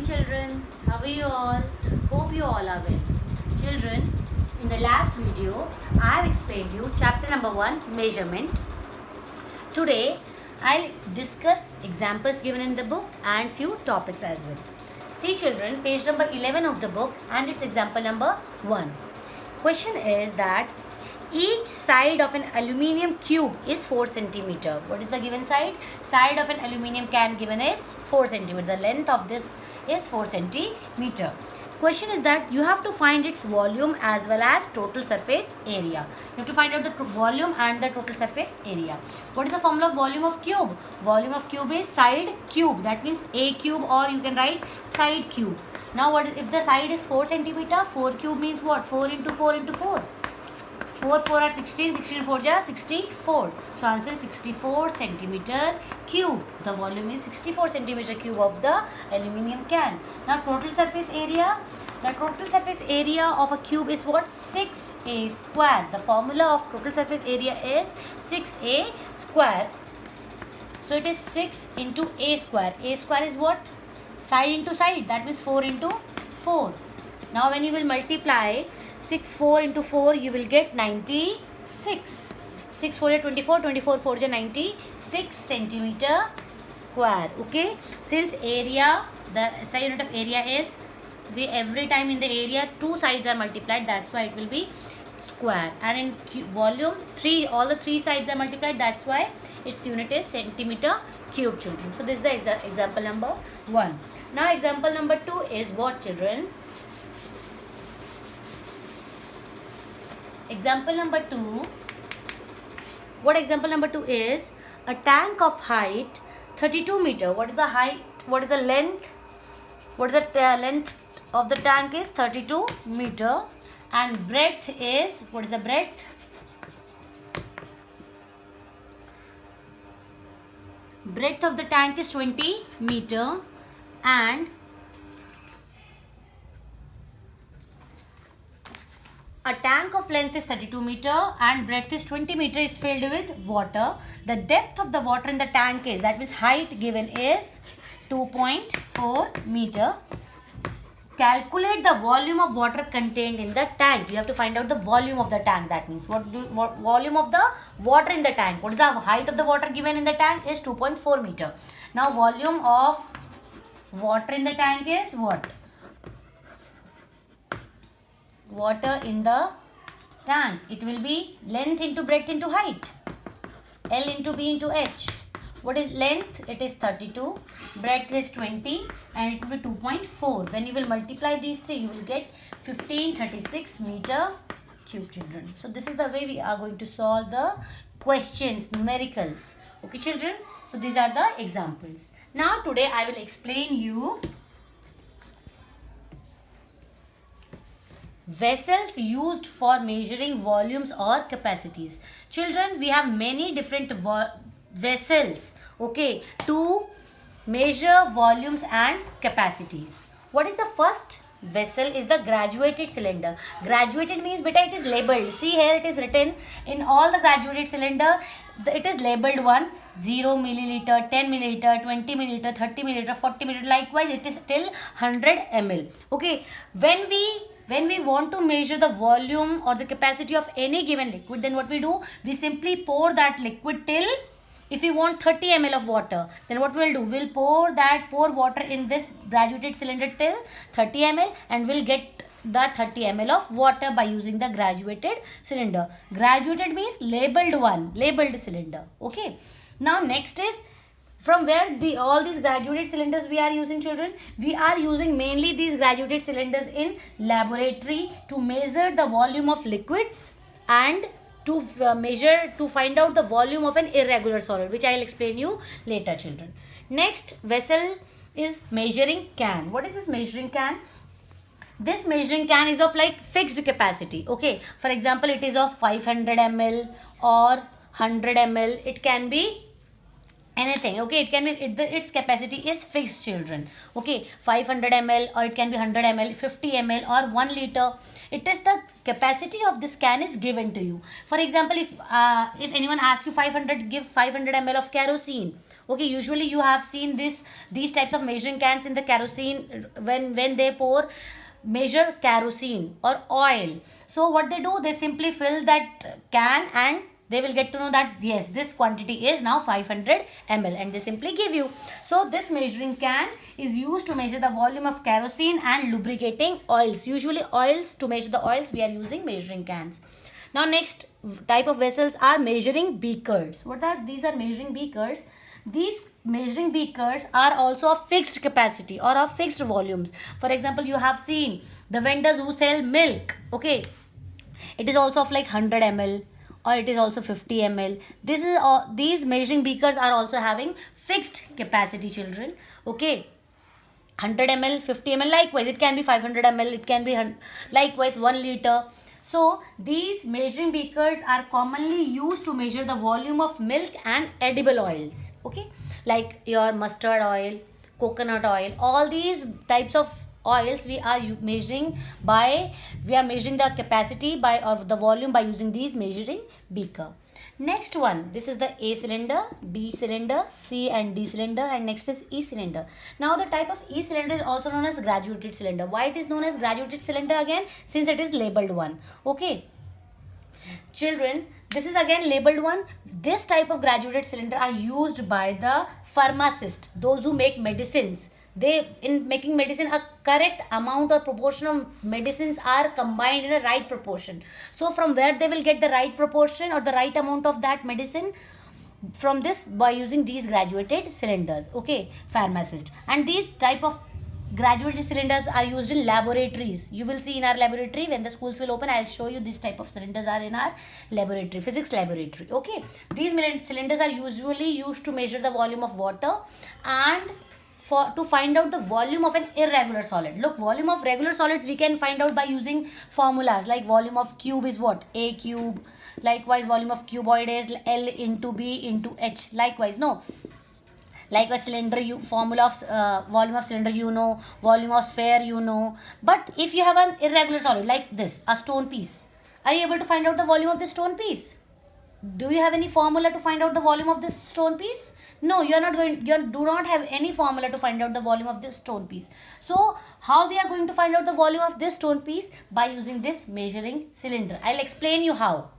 children, how are you all? Hope you all are well. Children, in the last video, I have explained you chapter number 1, measurement. Today, I'll discuss examples given in the book and few topics as well. See children, page number 11 of the book and its example number 1. Question is that each side of an aluminium cube is 4 centimeter. What is the given side? Side of an aluminium can given is 4 centimeter. The length of this is 4 centimeter. Question is that you have to find its volume as well as total surface area. You have to find out the volume and the total surface area. What is the formula of volume of cube? Volume of cube is side cube. That means a cube, or you can write side cube. Now what if the side is 4 centimeter? 4 cube means what? 4 into 4 into 4. 4 4 are 16, 16 4 are 64. So answer is 64 centimeter cube. The volume is 64 centimeter cube of the aluminium can. Now total surface area. The total surface area of a cube is what? 6a square. The formula of total surface area is 6a square. So it is 6 into a square. A square is what? Side into side. That means 4 into 4. Now when you will multiply 4 into 4, you will get 96. 6 4 is 24, 24 4 is 96 centimeter square. Okay, since area, the SI unit of area is, every time in the area 2 sides are multiplied, that's why it will be square. And in volume, all the 3 sides are multiplied, that's why its unit is centimeter cube, children. So this is the example number 1. Now example number 2 is what, children? Example number 2. What example number 2 is? A tank of height 32 meter. What is the height? What is the length? What is the length of the tank is 32 meter, and breadth is, what is the breadth? Breadth of the tank is 20 meter, and a tank of length is 32 meter and breadth is 20 meter is filled with water. The depth of the water in the tank is, that means height given is 2.4 meter. Calculate the volume of water contained in the tank. You have to find out the volume of the tank. That means what volume of the water in the tank. What is the height of the water given in the tank is 2.4 meter. Now volume of water in the tank is what? Water in the tank, it will be length into breadth into height, L into B into H. What is length? It is 32, breadth is 20, and it will be 2.4. When you will multiply these three, you will get 1536 meter cube, children. So this is the way we are going to solve the questions, numericals. Okay, children. So these are the examples. Now today I will explain you vessels used for measuring volumes or capacities. Children, we have many different vessels, okay, to measure volumes and capacities. What is the first vessel? Is the graduated cylinder. Graduated means, beta, it is labeled. See here, it is written in all the graduated cylinder, it is labeled 0 milliliter, 10 milliliter, 20 milliliter, 30 milliliter, 40 milliliter. Likewise, it is till 100 ml. Okay, when we want to measure the volume or the capacity of any given liquid, then what we do? We simply pour that liquid till, if we want 30 ml of water, then what we'll do? We'll pour water in this graduated cylinder till 30 ml, and we'll get the 30 ml of water by using the graduated cylinder. Graduated means labeled cylinder. Okay. Now next is, from where all these graduated cylinders we are using, children? We are using mainly these graduated cylinders in laboratory to measure the volume of liquids and to find out the volume of an irregular solid, which I will explain you later, children. Next vessel is measuring can. What is this measuring can? This measuring can is of like fixed capacity. Okay, for example, it is of 500 ml or 100 ml. It can be anything. Okay, it can be, its capacity is fixed, children. Okay, 500 ml, or it can be 100 ml, 50 ml, or 1 liter. It is the capacity of this can is given to you. For example, if anyone asks you 500, give 500 ml of kerosene. Okay, usually you have seen these types of measuring cans in the kerosene when they pour measure kerosene or oil. So what they do, they simply fill that can and they will get to know that yes, this quantity is now 500 ml, and they simply give you. So this measuring can is used to measure the volume of kerosene and lubricating oils. Usually oils, to measure the oils we are using measuring cans. Now next type of vessels are measuring beakers. What are these? Are measuring beakers. These measuring beakers are also of fixed capacity or of fixed volumes. For example, you have seen the vendors who sell milk. Okay, it is also of like 100 ml or it is also 50 ml. These measuring beakers are also having fixed capacity, children. Okay, 100 ml, 50 ml, likewise it can be 500 ml, it can be likewise 1 liter. So these measuring beakers are commonly used to measure the volume of milk and edible oils. Okay, like your mustard oil, coconut oil, all these types of oils we are measuring the capacity by of the volume by using these measuring beaker. Next one, this is the A cylinder, B cylinder, C and D cylinder, and next is E cylinder. Now the type of E cylinder is also known as graduated cylinder. Why it is known as graduated cylinder again? Since it is labeled one. Okay, children, this is again labeled one. This type of graduated cylinder are used by the pharmacist, those who make medicines. They, in making medicine, a correct amount or proportion of medicines are combined in a right proportion. So from where they will get the right proportion or the right amount of that medicine? From this, by using these graduated cylinders. Okay, pharmacist. And these type of graduated cylinders are used in laboratories. You will see in our laboratory when the schools will open, I'll show you this type of cylinders are in our laboratory, physics laboratory. Okay, these cylinders are usually used to measure the volume of water and to find out the volume of an irregular solid. Look, volume of regular solids we can find out by using formulas, like volume of cube is what? A cube. Likewise, volume of cuboid is L into B into H. Likewise, cylinder, formula of volume of cylinder you know, volume of sphere you know. But if you have an irregular solid like this, a stone piece, are you able to find out the volume of this stone piece? Do you have any formula to find out the volume of this stone piece? No, you do not have any formula to find out the volume of this stone piece. So how we are going to find out the volume of this stone piece? By using this measuring cylinder. I'll explain you how.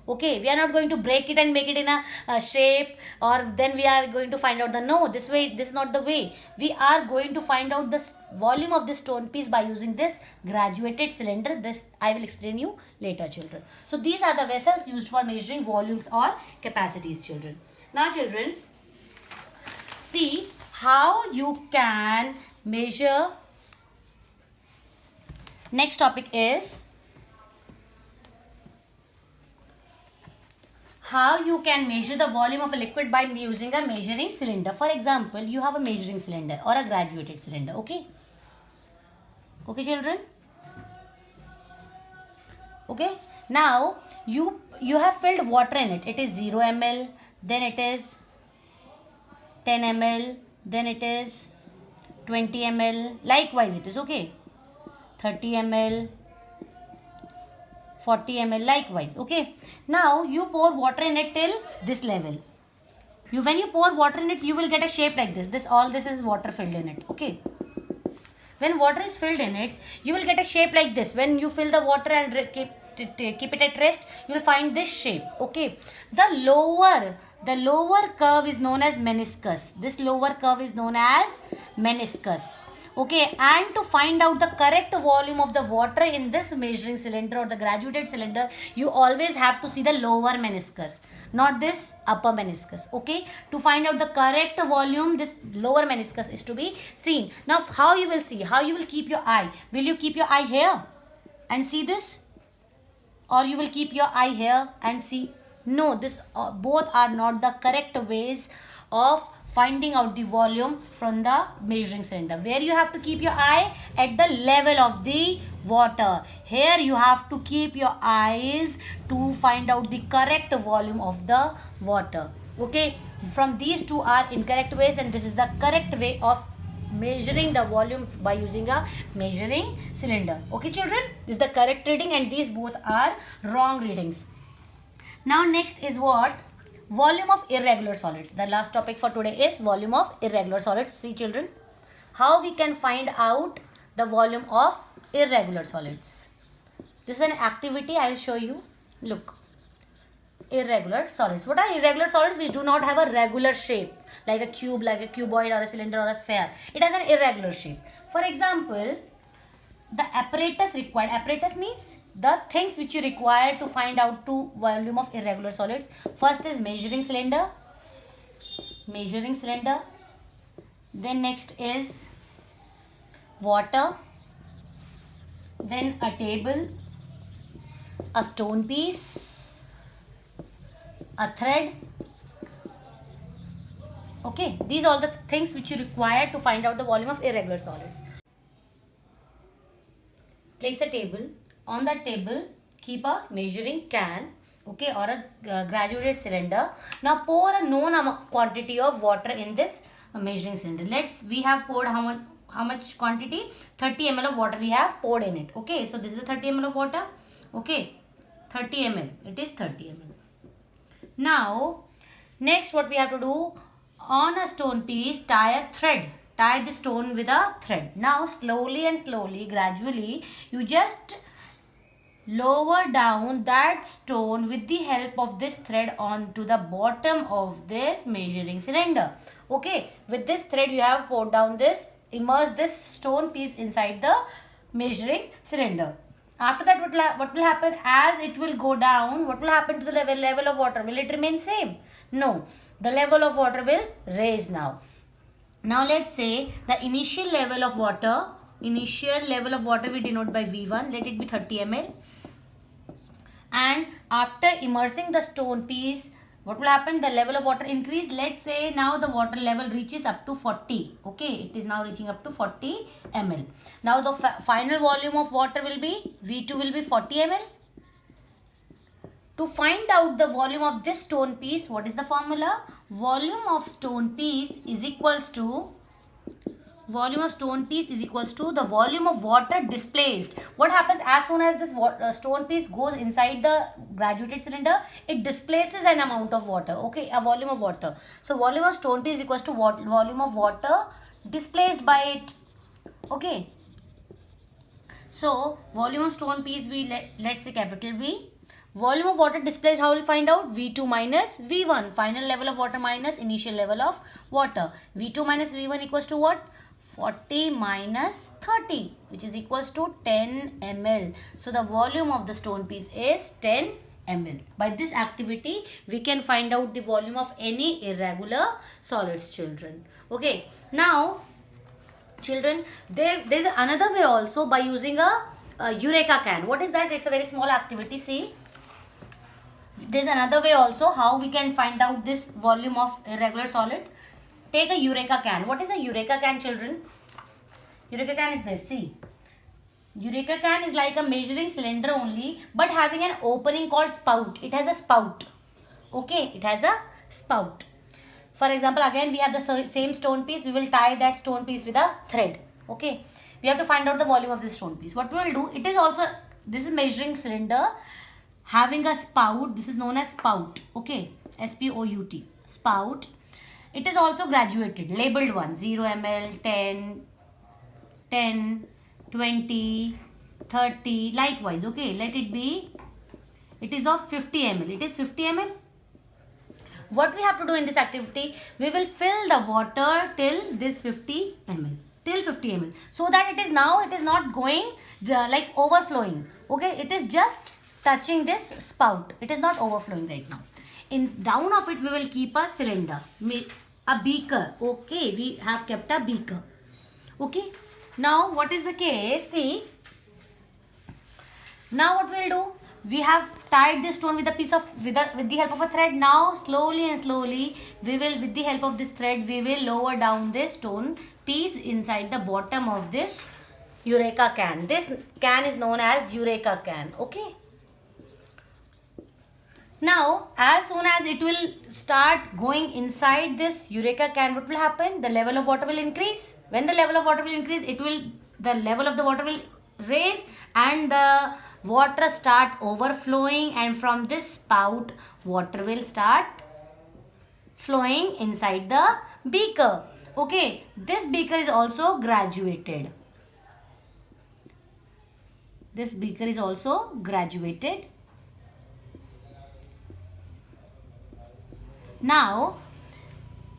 Okay, we are not going to break it and make it in a shape, or then we are going to find out this is not the way. We are going to find out the volume of this stone piece by using this graduated cylinder. This I will explain you later, children. So these are the vessels used for measuring volumes or capacities, children. Now children, see how you can measure. Next topic is how you can measure the volume of a liquid by using a measuring cylinder. For example, you have a measuring cylinder or a graduated cylinder. Okay, children. Okay, now you have filled water in it. It is 0 ml, then it is 10 ml, then it is 20 ml. Likewise it is, okay, 30 ml, 40 ml, likewise. Okay, now you pour water in it till this level. When you pour water in it, you will get a shape like this. All this is water filled in it. Okay, when water is filled in it, you will get a shape like this. When you fill the water and keep it at rest, you will find this shape. Okay, the lower curve is known as meniscus. This lower curve is known as meniscus. Okay, and to find out the correct volume of the water in this measuring cylinder or the graduated cylinder, you always have to see the lower meniscus, not this upper meniscus. Okay, to find out the correct volume, this lower meniscus is to be seen. Now how you will see, how you will keep your eye? Will you keep your eye here and see this, or you will keep your eye here and see? No, this both are not the correct ways of finding out the volume from the measuring cylinder. Where you have to keep your eye? At the level of the water. Here you have to keep your eyes to find out the correct volume of the water. Okay, from these two are incorrect ways, and this is the correct way of measuring the volume by using a measuring cylinder. Okay children, this is the correct reading and these both are wrong readings. Now next is what? volume of irregular solids. The last topic for today is volume of irregular solids. See children, how we can find out the volume of irregular solids. This is an activity I will show you. Look, irregular solids. What are irregular solids? Which do not have a regular shape, like a cube, like a cuboid or a cylinder or a sphere. It has an irregular shape. For example, the apparatus required. Apparatus means the things which you require to find out to volume of irregular solids. First is measuring cylinder. Measuring cylinder. Then next is water. Then a table. A stone piece. A thread. Okay, these are all the things which you require to find out the volume of irregular solids. Place a table. On that table, keep a measuring can, okay, or a graduated cylinder. Now pour a known quantity of water in this measuring cylinder. We have poured how much quantity? 30 ml of water we have poured in it. Okay, so this is the 30 ml of water. Okay, 30 ml. It is 30 ml. Now, next what we have to do, on a stone piece, tie a thread. Tie the stone with a thread. Now, slowly and slowly, gradually, you just lower down that stone with the help of this thread onto the bottom of this measuring cylinder. Okay, with this thread you have poured down this, immerse this stone piece inside the measuring cylinder. After that, what will happen? As it will go down, what will happen to the level of water? Will it remain same? No, the level of water will raise now. Now let's say the initial level of water we denote by V1, let it be 30 ml. And after immersing the stone piece, what will happen? The level of water increase. Let's say now the water level reaches up to 40. Okay, it is now reaching up to 40 ml. Now the final volume of water will be, V2 will be 40 ml. To find out the volume of this stone piece, what is the formula? Volume of stone piece is equals to the volume of water displaced. What happens as soon as this stone piece goes inside the graduated cylinder? It displaces an amount of water, okay, a volume of water. So volume of stone piece is equals to volume of water displaced by it. Okay. So volume of stone piece, let's say capital V. Volume of water displaced, how will we find out? V2 minus V1. Final level of water minus initial level of water. V2 minus V1 equals to what? 40 minus 30, which is equals to 10 ml. So the volume of the stone piece is 10 ml. By this activity, we can find out the volume of any irregular solids, children. Okay. Now, children, there is another way also by using a Eureka can. What is that? It's a very small activity. See, there's another way also how we can find out this volume of irregular solid. Take a Eureka can. What is a Eureka can, children? Eureka can is this. See, Eureka can is like a measuring cylinder only, but having an opening called spout. It has a spout. Okay, it has a spout. For example, again we have the same stone piece. We will tie that stone piece with a thread. Okay, we have to find out the volume of this stone piece. What we will do? It is also, this is measuring cylinder having a spout. This is known as spout. Okay, S-P-O-U-T, spout. It is also graduated, labeled one, 0 ml, 10, 20, 30, likewise. Okay, let it be, it is of 50 ml. It is 50 ml. What we have to do in this activity, we will fill the water till this 50 ml. Till 50 ml. So that it is not going like overflowing. Okay, it is just touching this spout. It is not overflowing right now. In down of it, we will keep a cylinder, a beaker. Okay, we have kept a beaker. Okay, now what is the case? See, now what we will do? We have tied this stone with a piece of with the help of a thread. Now slowly and slowly, we will, with the help of this thread, we will lower down this stone piece inside the bottom of this Eureka can. This can is known as Eureka can. Okay. Now, as soon as it will start going inside this Eureka can, what will happen? The level of water will increase. When the level of water will increase, the level of the water will raise and the water start overflowing, and from this spout, water will start flowing inside the beaker. Okay, this beaker is also graduated. This beaker is also graduated. Now,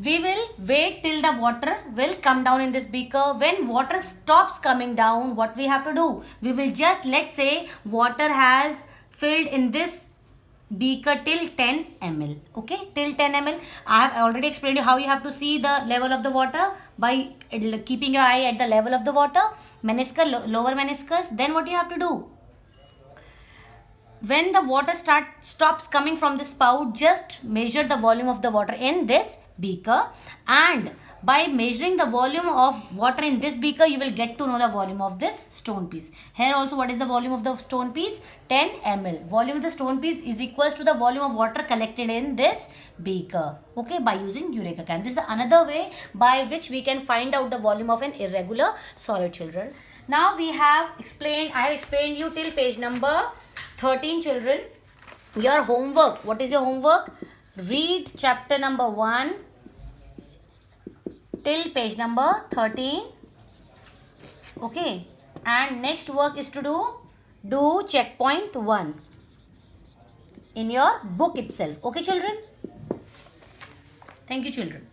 we will wait till the water will come down in this beaker. When water stops coming down, what we have to do? We will just, let's say, water has filled in this beaker till 10 ml. Okay, till 10 ml. I have already explained you how you have to see the level of the water by keeping your eye at the level of the water, meniscus, lower meniscus. Then what you have to do? When the water stops coming from the spout, just measure the volume of the water in this beaker, and by measuring the volume of water in this beaker, you will get to know the volume of this stone piece. Here also, what is the volume of the stone piece? 10 ml. Volume of the stone piece is equals to the volume of water collected in this beaker. Okay, by using Eureka can. This is the another way by which we can find out the volume of an irregular solid, children. Now we have explained, I have explained you till page number 13, children. Your homework. What is your homework? Read chapter number 1 till page number 13. Okay. And next work is to do checkpoint 1 in your book itself. Okay, children? Thank you, children.